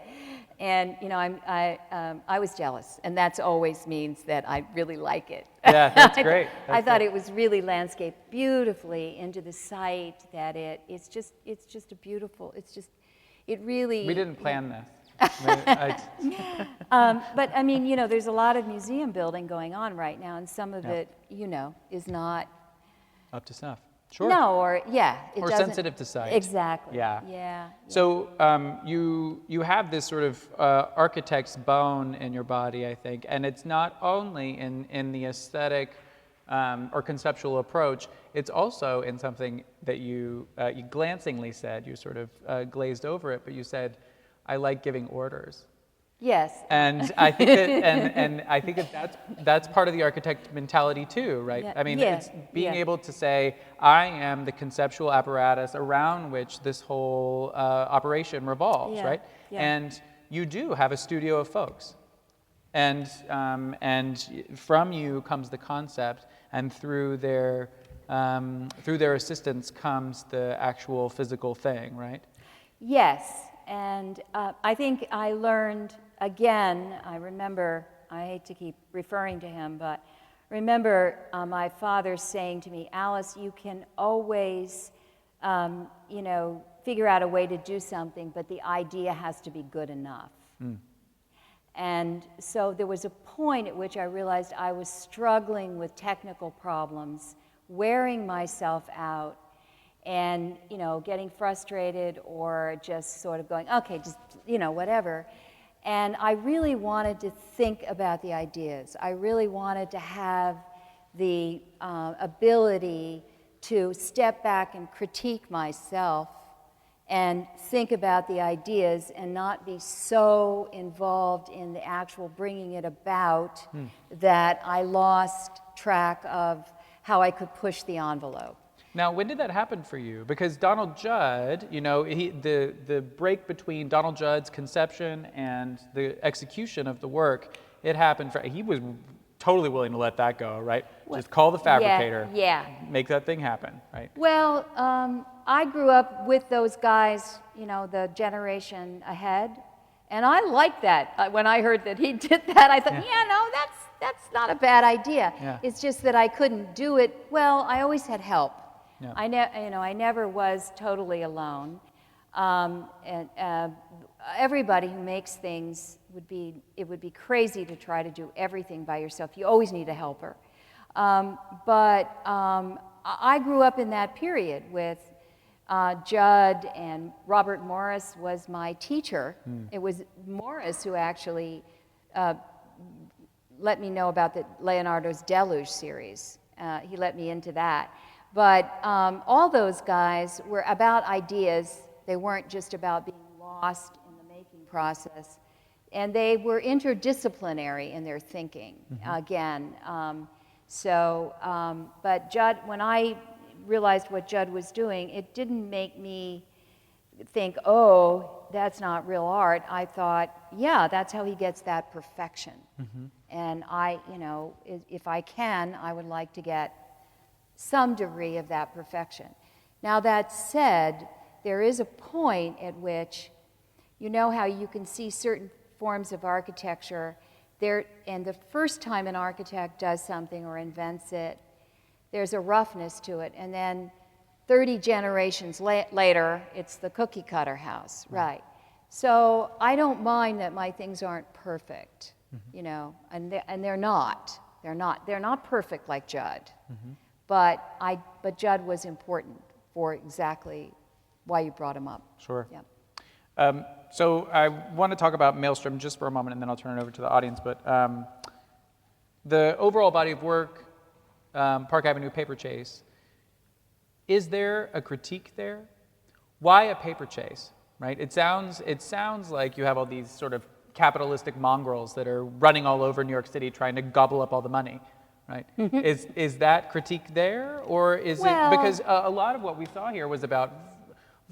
And, I was jealous, and that always means that I really like it. Yeah, that's great. I thought it was really landscaped beautifully into the site, that it's just a beautiful, it really... We didn't plan this. But I mean, there's a lot of museum building going on right now, and some of it, is not... Up to snuff. Sure. No, or sensitive to sight. Exactly. Yeah. So you have this sort of architect's bone in your body, I think, and it's not only in the aesthetic or conceptual approach, it's also in something that you glancingly said, you sort of glazed over it, but you said, I like giving orders. Yes. And I think that, and I think that's part of the architect mentality too, right? Yeah. I mean, Yeah. it's being able to say, I am the conceptual apparatus around which this whole operation revolves, right? Yeah. And you do have a studio of folks, and from you comes the concept, and through their assistance comes the actual physical thing, right? Yes. And I think I learned, again, I remember, I hate to keep referring to him, but remember my father saying to me, Alice, you can always, figure out a way to do something, but the idea has to be good enough. And so there was a point at which I realized I was struggling with technical problems, wearing myself out, and getting frustrated or just sort of going, okay, just whatever. And I really wanted to think about the ideas. I really wanted to have the ability to step back and critique myself and think about the ideas and not be so involved in the actual bringing it about that I lost track of how I could push the envelope. Now, when did that happen for you? Because Donald Judd, the break between Donald Judd's conception and the execution of the work, it happened he was totally willing to let that go, right? Just call the fabricator, make that thing happen, right? Well, I grew up with those guys, the generation ahead, and I liked that. When I heard that he did that, I thought, that's not a bad idea. Yeah. It's just that I couldn't do it. Well, I always had help. Yeah. I never was totally alone, and everybody who makes things would be crazy to try to do everything by yourself. You always need a helper. But I grew up in that period with Judd, and Robert Morris was my teacher. It was Morris who actually let me know about the Leonardo's Deluge series. He let me into that. But all those guys were about ideas. They weren't just about being lost in the making process. And they were interdisciplinary in their thinking, again. But Judd, when I realized what Judd was doing, it didn't make me think, oh, that's not real art. I thought, yeah, that's how he gets that perfection. And if I can, I would like to get some degree of that perfection. Now, that said, there is a point at which, how you can see certain forms of architecture there, and the first time an architect does something or invents it, there's a roughness to it, and then 30 generations later, it's the cookie cutter house, right? So I don't mind that my things aren't perfect, and they're not. They're not perfect like Judd. But Judd was important for exactly why you brought him up. Sure. Yeah. So I want to talk about Maelstrom just for a moment, and then I'll turn it over to the audience. But the overall body of work, Park Avenue paper chase, is there a critique there? Why a paper chase, right? It sounds like you have all these sort of capitalistic mongrels that are running all over New York City trying to gobble up all the money, right? Is that critique there, or is it because a lot of what we saw here was about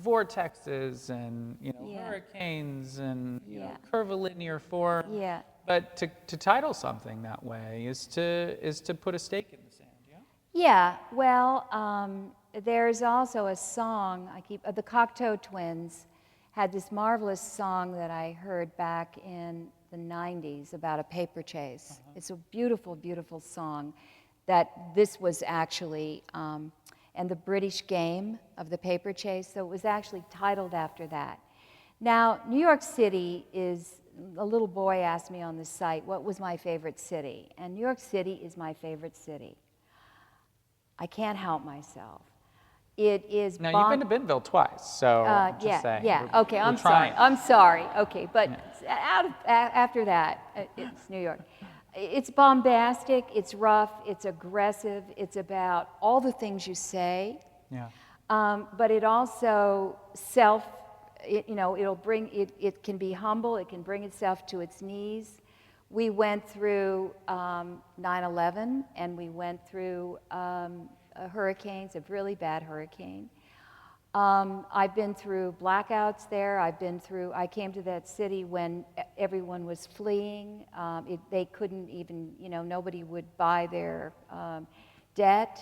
vortexes and hurricanes and curvilinear form. Yeah. But to title something that way is to put a stake in the sand. Yeah. Yeah. Well, there's also a song the Cocteau Twins had this marvelous song that I heard back in the 90s about a paper chase. It's a beautiful, beautiful song that this was actually, and the British game of the paper chase, so it was actually titled after that. Now, New York City is, a little boy asked me on the site, what was my favorite city? And New York City is my favorite city. I can't help myself. It is. Now, you've been to Bentonville twice, so just saying. Yeah, okay, we're I'm trying. sorry. I'm sorry. Okay, but after that, it's New York. It's bombastic, it's rough, it's aggressive, it's about all the things you say. Yeah. But it also it'll bring, it can be humble, it can bring itself to its knees. We went through 9/11, and we went through hurricanes, a really bad hurricane. I've been through blackouts there. I came to that city when everyone was fleeing. They couldn't even, nobody would buy their debt.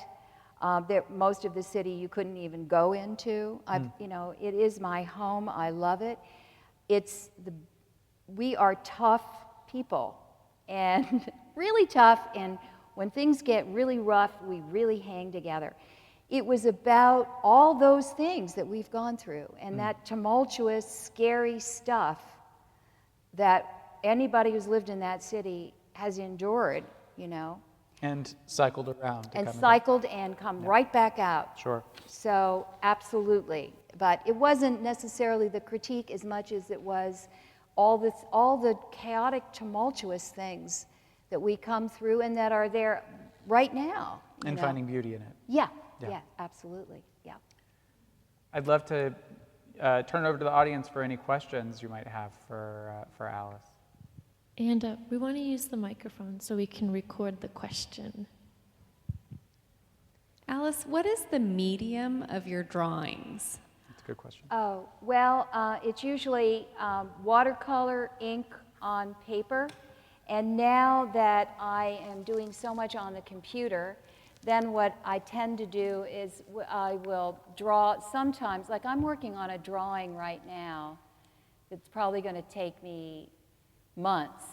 Most of the city you couldn't even go into. It is my home. I love it. We are tough people, and really tough, and when things get really rough, we really hang together. It was about all those things that we've gone through, and that tumultuous, scary stuff that anybody who's lived in that city has endured, And cycled around. And cycled and come right back out. Sure. So, absolutely. But it wasn't necessarily the critique as much as it was all the chaotic, tumultuous things that we come through and that are there right now. And finding beauty in it. Yeah, absolutely, yeah. I'd love to turn it over to the audience for any questions you might have for Alice. And we want to use the microphone so we can record the question. Alice, what is the medium of your drawings? That's a good question. Oh, well, it's usually watercolor, ink on paper. And now that I am doing so much on the computer, then what I tend to do is I will draw sometimes, like I'm working on a drawing right now that's probably going to take me months.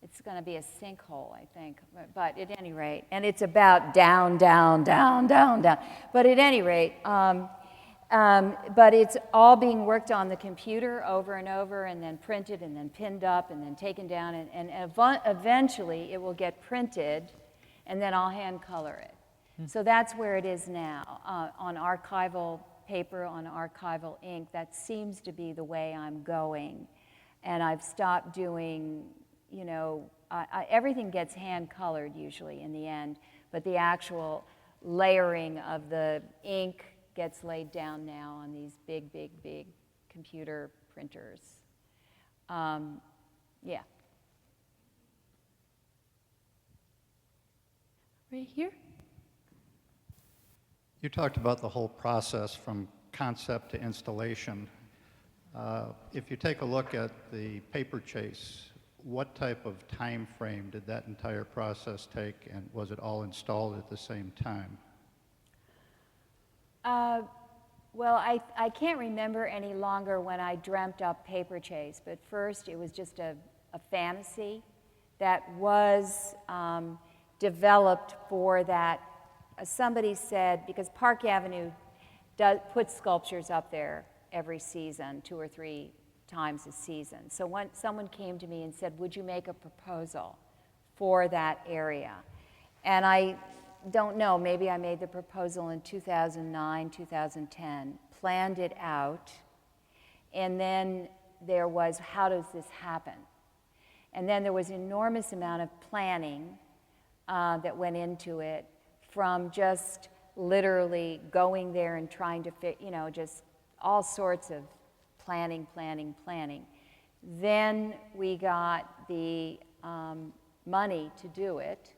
It's going to be a sinkhole, I think, but at any rate, and it's about down, down, down, down, down. But at any rate, but it's all being worked on the computer over and over, and then printed, and then pinned up, and then taken down, and eventually it will get printed, and then I'll hand color it. So that's where it is now, on archival paper, on archival ink. That seems to be the way I'm going, and I've stopped doing, everything gets hand colored usually in the end, but the actual layering of the ink gets laid down now on these big, big, big computer printers. Yeah. Right here? You talked about the whole process from concept to installation. If you take a look at the paper chase, what type of time frame did that entire process take, and was it all installed at the same time? Well, I can't remember any longer when I dreamt up Paper Chase, but first it was just a fantasy that was developed for that. Somebody said, because Park Avenue puts sculptures up there every season, 2 or 3 times a season. So someone came to me and said, would you make a proposal for that area? And I don't know, maybe I made the proposal in 2009, 2010, planned it out, And then there was, how does this happen? And then there was an enormous amount of planning that went into it, from just literally going there and trying to fit, just all sorts of planning. Then we got the money to do it.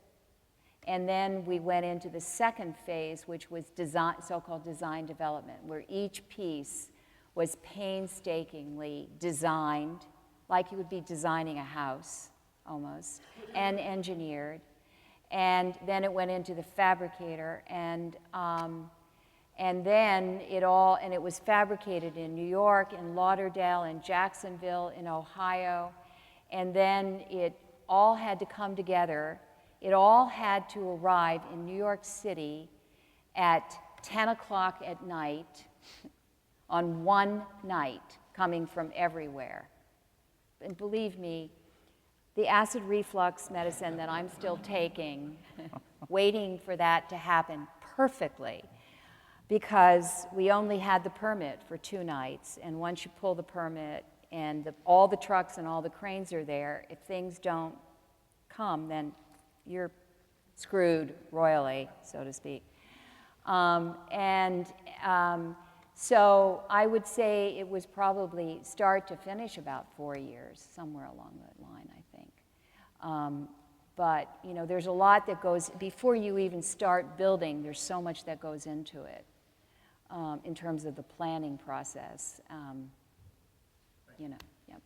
And then we went into the second phase, which was design, so-called design development, where each piece was painstakingly designed, like you would be designing a house, almost, and engineered. And then it went into the fabricator, and then it was fabricated in New York, in Lauderdale, in Jacksonville, in Ohio, and then it all had to come together. It all had to arrive in New York City at 10 o'clock at night on one night, coming from everywhere. And believe me, the acid reflux medicine that I'm still taking, waiting for that to happen perfectly, because we only had the permit for 2 nights, and once you pull the permit and all the trucks and all the cranes are there, if things don't come, then you're screwed royally, so to speak. So I would say it was probably start to finish about 4 years, somewhere along that line, I think. But there's a lot that goes, before you even start building, there's so much that goes into it in terms of the planning process. Yep.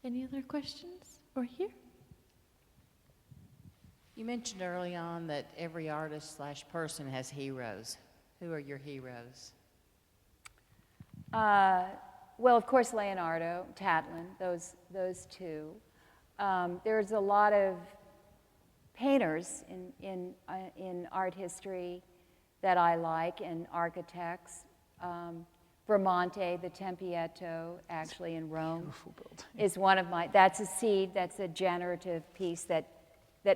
Any other questions? Or here? You mentioned early on that every artist / person has heroes. Who are your heroes? Well, of course, Leonardo, Tatlin, those two. There's a lot of painters in art history that I like, and architects. Bramante, the Tempietto, actually in Rome, is one of my. That's a seed. That's a generative piece that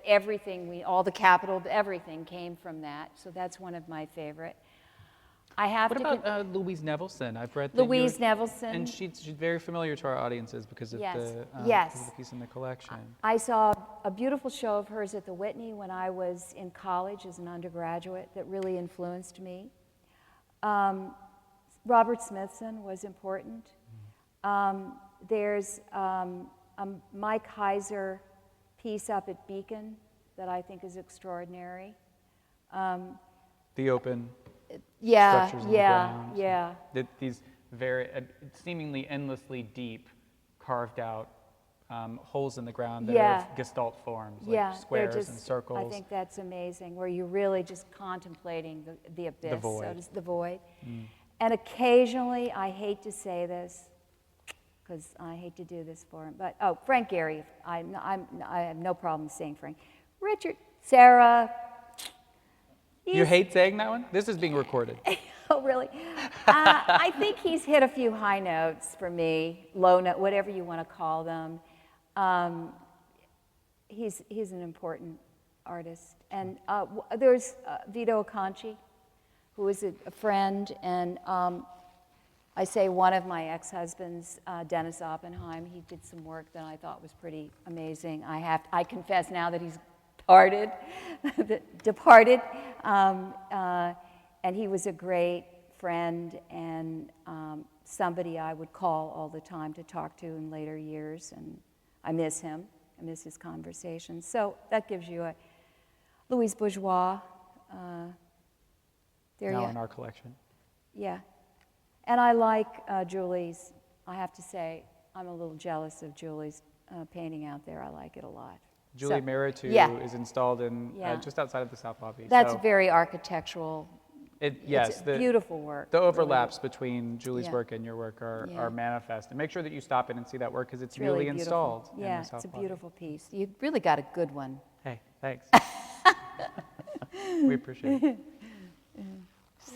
everything all the capital, everything came from that. So that's one of my favorite. What about Louise Nevelson? I've read Louise Nevelson. And she's very familiar to our audiences because of the piece in the collection. I saw a beautiful show of hers at the Whitney when I was in college as an undergraduate that really influenced me. Robert Smithson was important. There's a Mike Heiser piece up at Beacon that I think is extraordinary. The open structures in the ground. These very seemingly endlessly deep, carved out holes in the ground that are of gestalt forms, like squares and circles. I think that's amazing, where you're really just contemplating the abyss, the void. And occasionally, I hate to say this, because I hate to do this for him, but Frank Gehry, I have no problem saying Frank. Richard, Sarah. You hate saying that one? This is being recorded. Oh, really? I think he's hit a few high notes for me, low note, whatever you want to call them. He's an important artist. And there's Vito Acconci, who is a friend, and I say one of my ex-husbands, Dennis Oppenheim. He did some work that I thought was pretty amazing. I confess now that he's departed, and he was a great friend and somebody I would call all the time to talk to in later years, and I miss him. I miss his conversations. So that gives you a Louise Bourgeois. Now in our collection. Yeah. And I like Julie's. I have to say, I'm a little jealous of Julie's painting out there. I like it a lot. Julie Meritou is installed in just outside of the South Lobby. That's very architectural. It's beautiful work. The overlaps between Julie's work and your work are manifest. And make sure that you stop in and see that work, because it's really installed in the South it's a Lobby. beautiful piece. You really got a good one. Hey, thanks. We appreciate it.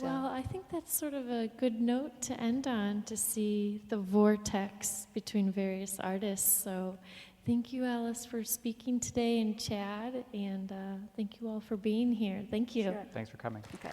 Well, I think that's sort of a good note to end on, to see the vortex between various artists. So thank you, Alice, for speaking today, and Chad, and thank you all for being here. Thank you. Sure. Thanks for coming. Okay.